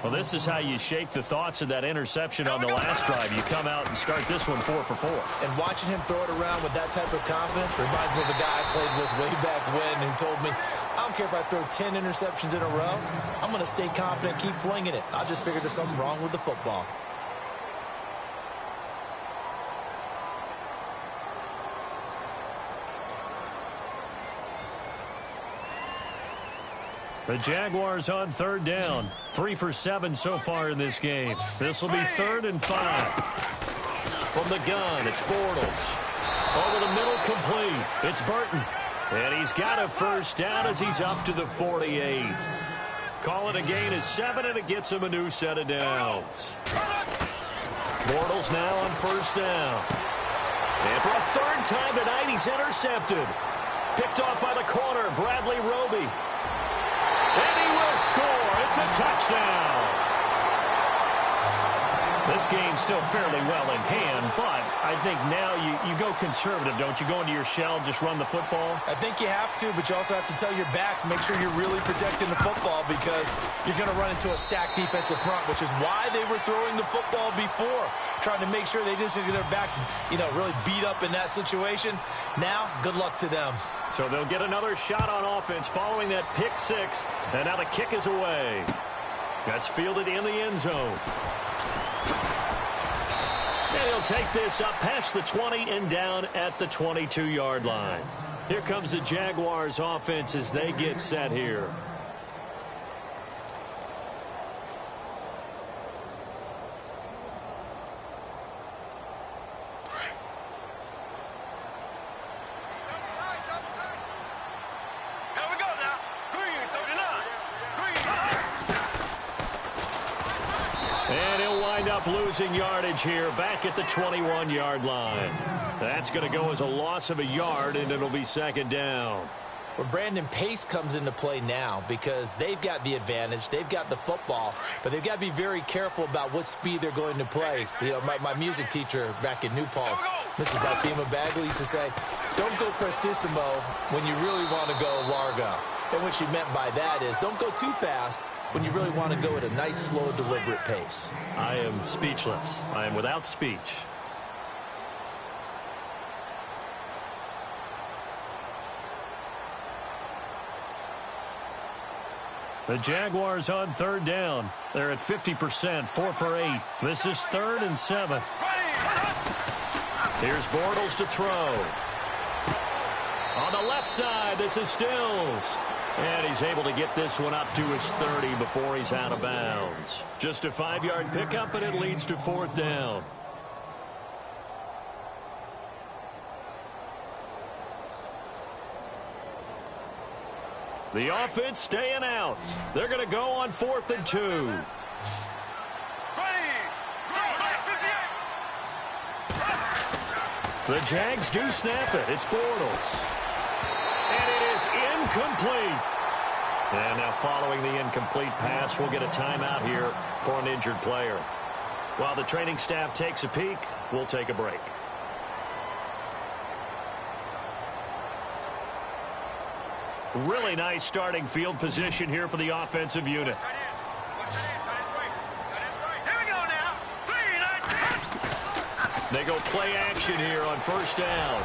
Well, this is how you shake the thoughts of that interception on the last drive. You come out and start this one 4 for 4. And watching him throw it around with that type of confidence reminds me of a guy I played with way back when who told me, I don't care if I throw 10 interceptions in a row. I'm going to stay confident, keep flinging it. I just figured there's something wrong with the football. The Jaguars on 3rd down. 3 for 7 so far in this game. This will be 3rd and 5. From the gun, it's Bortles. Over the middle, complete. It's Burton. And he's got a 1st down as he's up to the 48. Call it a gain of 7, and it gets him a new set of downs. Bortles now on 1st down. And for a 3rd time tonight, he's intercepted. Picked off by the corner, Bradley Roby. And he will score. It's a touchdown. This game's still fairly well in hand, but I think now you go conservative, don't you? Go into your shell, just run the football? I think you have to, but you also have to tell your backs, make sure you're really protecting the football because you're going to run into a stacked defensive front, which is why they were throwing the football before, trying to make sure they just get their backs, really beat up in that situation. Now, good luck to them. So they'll get another shot on offense following that pick 6, and now the kick is away. That's fielded in the end zone. And he'll take this up past the 20 and down at the 22-yard line. Here comes the Jaguars offense as they get set here. Losing yardage here back at the 21-yard line. That's going to go as a loss of a yard, and it'll be second down. Well, Brandon, pace comes into play now because they've got the advantage. They've got the football, but they've got to be very careful about what speed they're going to play. You know, my music teacher back in New Paltz, Mrs. Barthema Bagley, used to say, don't go prestissimo when you really want to go largo. And what she meant by that is don't go too fast when you really want to go at a nice, slow, deliberate pace. I am speechless. I am without speech. The Jaguars on third down. They're at 50%, 4 for 8. This is 3rd and 7. Here's Bortles to throw. On the left side, this is Stills. And he's able to get this one up to his 30 before he's out of bounds. Just a 5-yard pickup, and it leads to 4th down. The offense staying out. They're going to go on 4th and 2. The Jags do snap it. It's Bortles. And it is incomplete. And now following the incomplete pass, we'll get a timeout here for an injured player. While the training staff takes a peek, we'll take a break. Really nice starting field position here for the offensive unit. They go play action here on 1st down.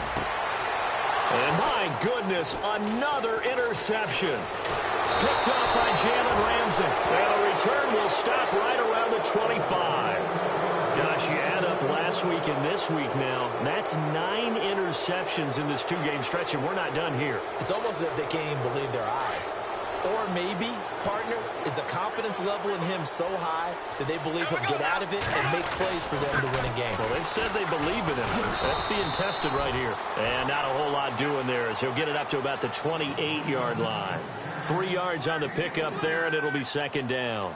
And my goodness, another interception. Picked up by Jalen Ramsey. And the return will stop right around the 25. Gosh, you add up last week and this week now. That's 9 interceptions in this 2-game stretch, and we're not done here. It's almost as if they can't even believe their eyes. Or maybe, partner, is the confidence level in him so high that they believe he'll get out of it and make plays for them to win a game. Well, they've said they believe in him. That's being tested right here. And not a whole lot doing there as he'll get it up to about the 28-yard line. 3 yards on the pickup there, and it'll be 2nd down.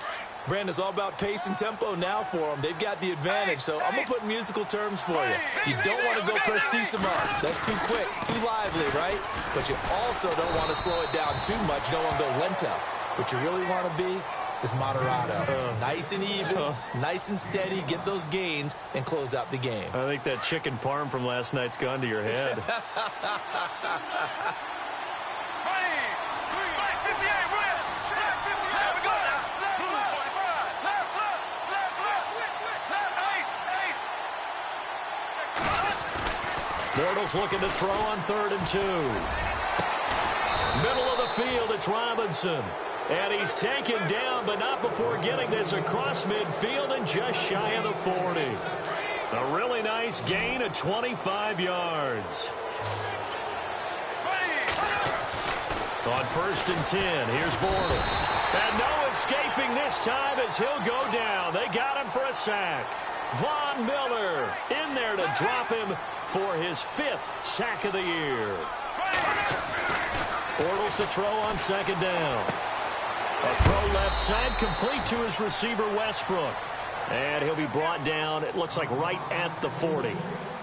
Brandon, it's all about pace and tempo now for them. They've got the advantage, so I'm going to put musical terms for you. You don't want to go prestissimo. That's too quick, too lively, right? But you also don't want to slow it down too much. You don't want to go lento. What you really want to be is moderato. Nice and even, nice and steady, get those gains, and close out the game. I think that chicken parm from last night's gone to your head. Bortles looking to throw on 3rd and 2. Middle of the field, it's Robinson. And he's taken down, but not before getting this across midfield and just shy of the 40. A really nice gain of 25 yards. On 1st and 10, here's Bortles. And no escaping this time as he'll go down. They got him for a sack. Von Miller in there to drop him for his 5th sack of the year. Bortles to throw on 2nd down. A throw left side complete to his receiver Westbrook. And he'll be brought down, it looks like right at the 40.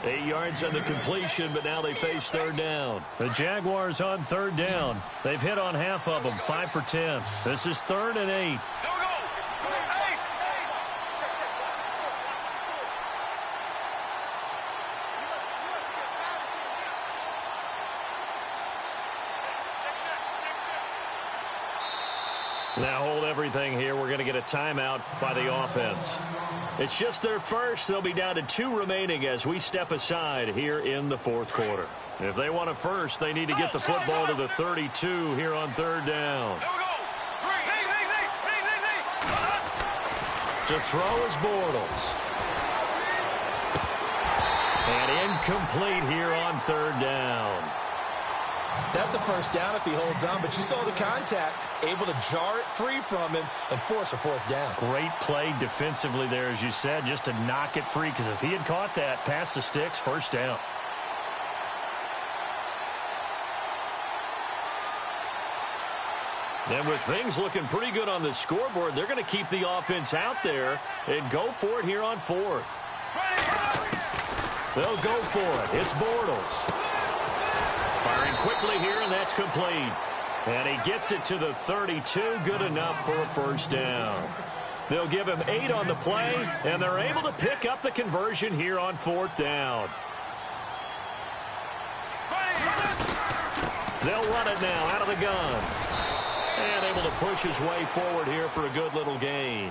8 yards on the completion, but now they face 3rd down. The Jaguars on 3rd down. They've hit on half of them, 5 for 10. This is 3rd and 8. Now hold everything here. We're going to get a timeout by the offense. It's just their first. They'll be down to 2 remaining as we step aside here in the 4th quarter. If they want a first, they need to get the football to the 32 here on 3rd down. To throw is Bortles. And incomplete here on third down. That's a first down if he holds on, but you saw the contact, able to jar it free from him and force a fourth down. Great play defensively there, as you said, just to knock it free, because if he had caught that, past the sticks, first down. And with things looking pretty good on the scoreboard, they're going to keep the offense out there and go for it here on fourth. They'll go for it. It's Bortles. Firing quickly here, and that's complete. And he gets it to the 32. Good enough for a first down. They'll give him 8 on the play, and they're able to pick up the conversion here on fourth down. They'll run it now out of the gun. And able to push his way forward here for a good little gain.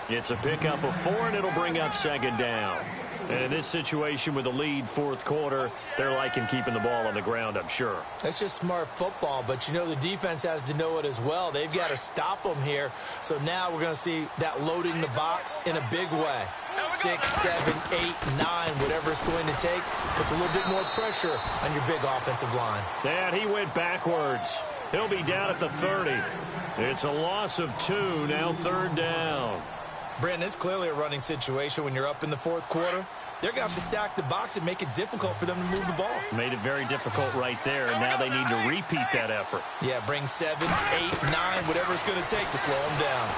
It's a pickup of 4, and it'll bring up second down. And in this situation with the lead fourth quarter, they're liking keeping the ball on the ground, I'm sure. That's just smart football, but you know the defense has to know it as well. They've got to stop them here. So now we're going to see that loading the box in a big way. 6, 7, 8, 9, whatever it's going to take, puts a little bit more pressure on your big offensive line. And he went backwards. He'll be down at the 30. It's a loss of 2, now third down. Brandon, it's clearly a running situation when you're up in the fourth quarter. They're going to have to stack the box and make it difficult for them to move the ball. Made it very difficult right there, and now they need to repeat that effort. Yeah, bring 7, 8, 9, whatever it's going to take to slow them down.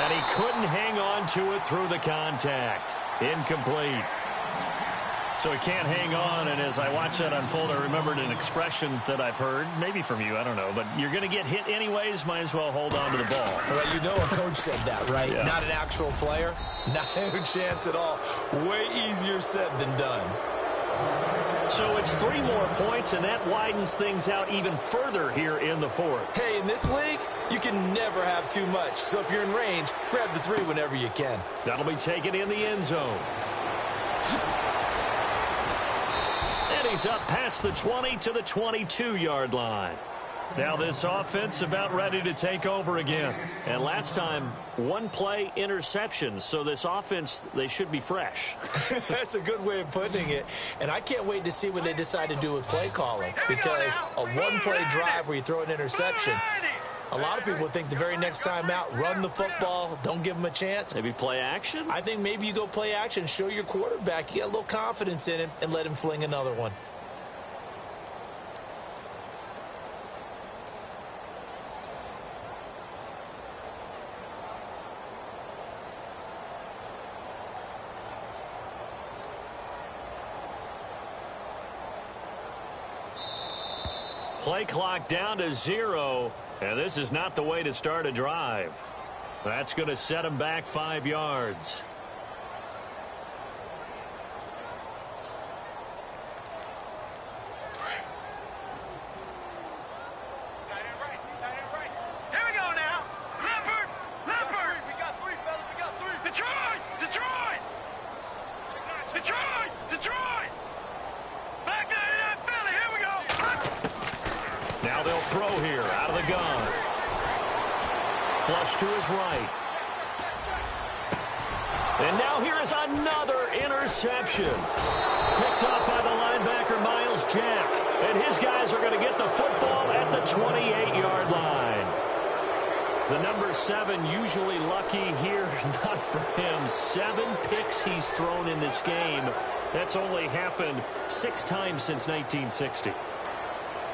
And he couldn't hang on to it through the contact. Incomplete. So he can't hang on, and as I watch that unfold, I remembered an expression that I've heard, maybe from you, I don't know, but you're going to get hit anyways, might as well hold on to the ball. Well, you know a coach said that, right? Yeah. Not an actual player. No chance at all. Way easier said than done. So it's 3 more points, and that widens things out even further here in the fourth. Hey, in this league, you can never have too much. So if you're in range, grab the 3 whenever you can. That'll be taken in the end zone. And he's up past the 20 to the 22-yard line. Now this offense about ready to take over again. And last time, 1 play interception. So this offense, they should be fresh. That's a good way of putting it. And I can't wait to see what they decide to do with play calling. Because a 1-play drive where you throw an interception, a lot of people think the very next time out, run the football, don't give them a chance. Maybe play action? I think maybe you go play action, show your quarterback, you get a little confidence in him, and let him fling another one. Play clock down to 0, and this is not the way to start a drive. That's going to set him back 5 yards. Tight end right. Here we go now. Leopard. We got 3, fellas. We got 3. Detroit. Back into that Philly. Here we go. Now they'll throw here out of the gun. Flush to his right. And now here is another interception. Picked up by the linebacker, Miles Jack. And his guys are going to get the football at the 28-yard line. The number 7 usually lucky here. Not for him. 7 picks he's thrown in this game. That's only happened 6 times since 1960.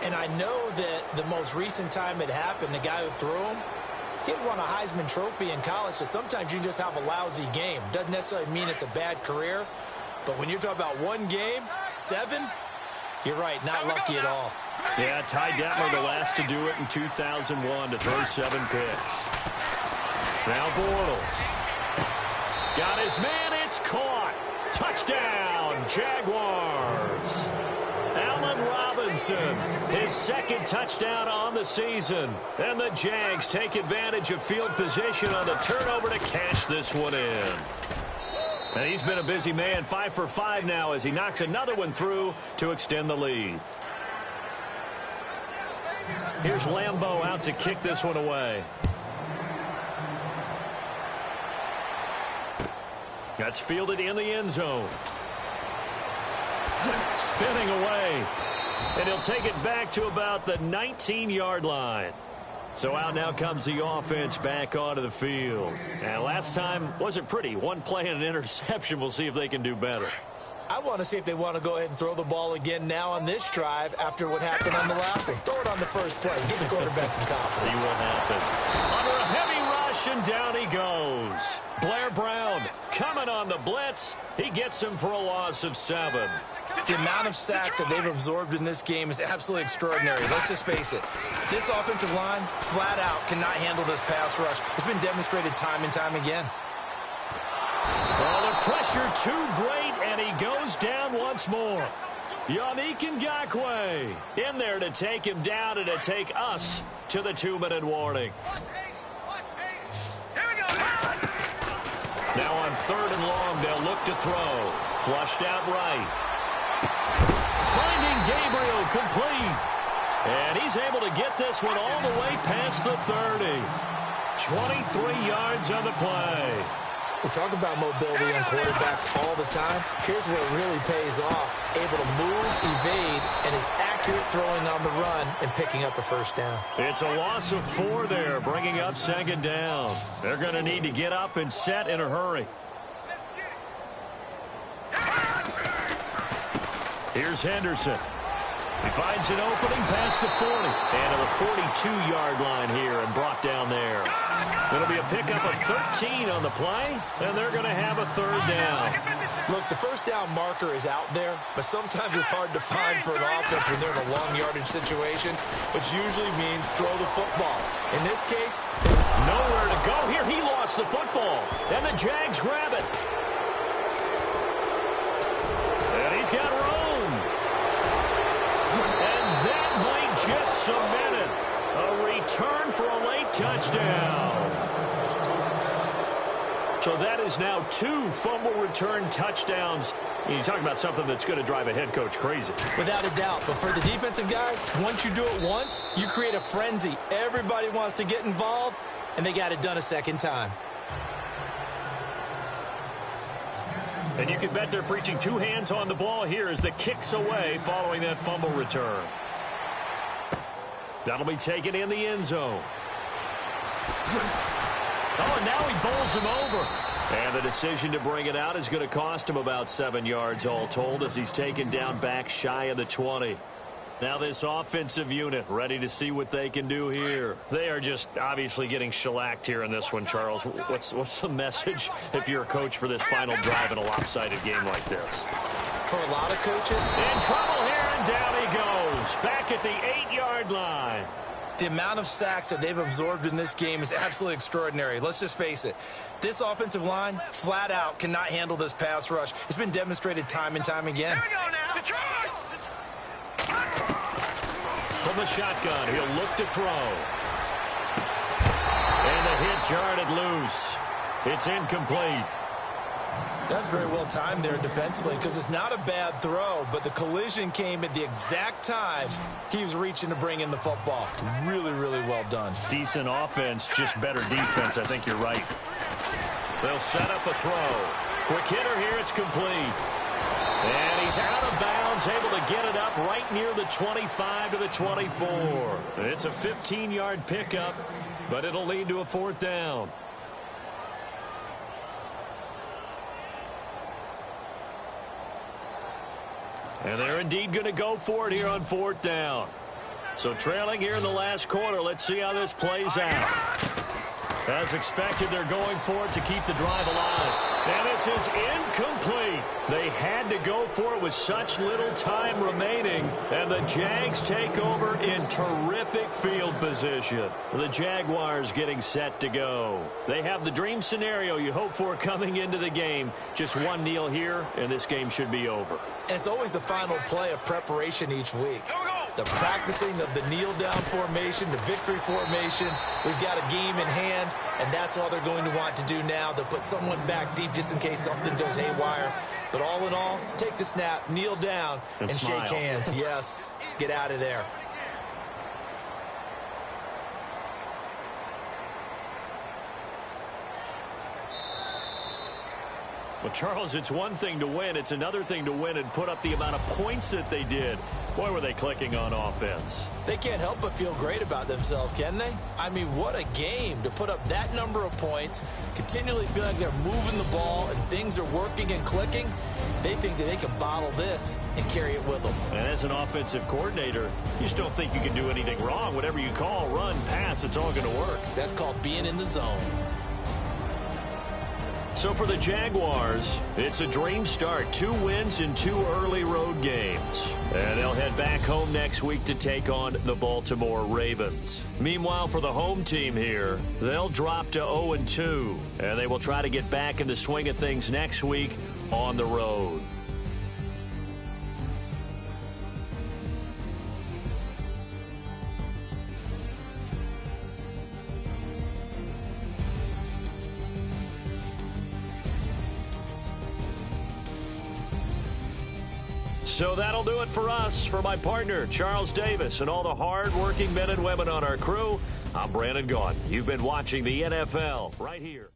And I know that the most recent time it happened, the guy who threw him, he had won a Heisman Trophy in college, so sometimes you just have a lousy game. Doesn't necessarily mean it's a bad career, but when you're talking about 1 game, 7, you're right, not lucky at all. Yeah, Ty Detmer, the last to do it in 2001, to throw 7 picks. Now Bortles. Got his man, it's caught. Touchdown, Jaguars. Allen Robinson, his 2nd touchdown on the season. And the Jags take advantage of field position on the turnover to cash this one in. And he's been a busy man, 5 for 5 now as he knocks another one through to extend the lead. Here's Lambeau out to kick this one away. That's fielded in the end zone. Spinning away. And he'll take it back to about the 19-yard line. So out now comes the offense back onto the field. And last time wasn't pretty. One play and an interception. We'll see if they can do better. I want to see if they want to go ahead and throw the ball again now on this drive after what happened on the last one. Throw it on the first play. Give the quarterback some confidence. See what happens. Under a heavy rush, and down he goes. Blair Brown coming on the blitz. He gets him for a loss of 7. The amount of sacks that they've absorbed in this game is absolutely extraordinary. Let's just face it. This offensive line, flat out, cannot handle this pass rush. It's been demonstrated time and time again. Well, the pressure too great, and he goes down once more. Yannick Ngakoue in there to take him down and to take us to the 2-minute warning. Now on 3rd and long, they'll look to throw. Flushed out right. Finding Gabriel complete. And he's able to get this one all the way past the 30. 23 yards on the play. We talk about mobility on quarterbacks all the time. Here's where it really pays off. Able to move, evade, and is accurate throwing on the run and picking up a first down. It's a loss of 4 there, bringing up 2nd down. They're going to need to get up and set in a hurry. Here's Henderson. He finds an opening past the 40. And to the 42-yard line here and brought down there. It'll be a pickup of 13 on the play, and they're going to have a 3rd down. Look, the first down marker is out there, but sometimes it's hard to find for an offense when they're in a long yardage situation, which usually means throw the football. In this case, nowhere to go here. He lost the football, and the Jags grab it. And he's got room. And that might just cement it. A return for a late touchdown. So that is now 2 fumble return touchdowns. You talk about something that's going to drive a head coach crazy. Without a doubt. But for the defensive guys, once you do it once, you create a frenzy. Everybody wants to get involved, and they got it done a second time. And you can bet they're preaching 2 hands on the ball here as the kick's away following that fumble return. That'll be taken in the end zone. Oh, and now he bowls him over. And the decision to bring it out is going to cost him about 7 yards all told as he's taken down back shy of the 20. Now this offensive unit ready to see what they can do here. They are just obviously getting shellacked here in this one, Charles. What's the message if you're a coach for this final drive in a lopsided game like this? For a lot of coaches, in trouble here, and down he goes. Back at the 8-yard line. the amount of sacks that they've absorbed in this game is absolutely extraordinary. Let's just face it. This offensive line, flat out, cannot handle this pass rush. It's been demonstrated time and time again. Here we go now. Detroit! From the shotgun, he'll look to throw. And the hit jarred it loose. It's incomplete. That's very well timed there defensively because it's not a bad throw, but the collision came at the exact time he was reaching to bring in the football. Really, really well done. Decent offense, just better defense. I think you're right. They'll set up a throw. Quick hitter here, it's complete. And he's out of bounds, able to get it up right near the 25 to the 24. It's a 15-yard pickup, but it'll lead to a fourth down. And they're indeed going to go for it here on fourth down. So trailing here in the last quarter, let's see how this plays out. As expected, they're going for it to keep the drive alive. And this is incomplete. They had to go for it with such little time remaining. And the Jags take over in terrific field position. The Jaguars getting set to go. They have the dream scenario you hope for coming into the game. Just one kneel here, and this game should be over. And it's always the final play of preparation each week. The practicing of the kneel-down formation, the victory formation. We've got a game in hand, and that's all they're going to want to do now. They'll put someone back deep just in case something goes haywire. But all in all, take the snap, kneel down, and shake hands. Yes, get out of there. Well, Charles, it's one thing to win. It's another thing to win and put up the amount of points that they did. Boy, were they clicking on offense. They can't help but feel great about themselves, can they? I mean, what a game to put up that number of points, continually feeling like they're moving the ball and things are working and clicking. They think that they can bottle this and carry it with them. And as an offensive coordinator, you just don't think you can do anything wrong. Whatever you call, run, pass, it's all going to work. That's called being in the zone. So for the Jaguars, it's a dream start. 2 wins in 2 early road games. And they'll head back home next week to take on the Baltimore Ravens. Meanwhile, for the home team here, they'll drop to 0-2. And they will try to get back in the swing of things next week on the road. So that'll do it for us. For my partner, Charles Davis, and all the hard-working men and women on our crew, I'm Brandon Gaudin. You've been watching the NFL right here.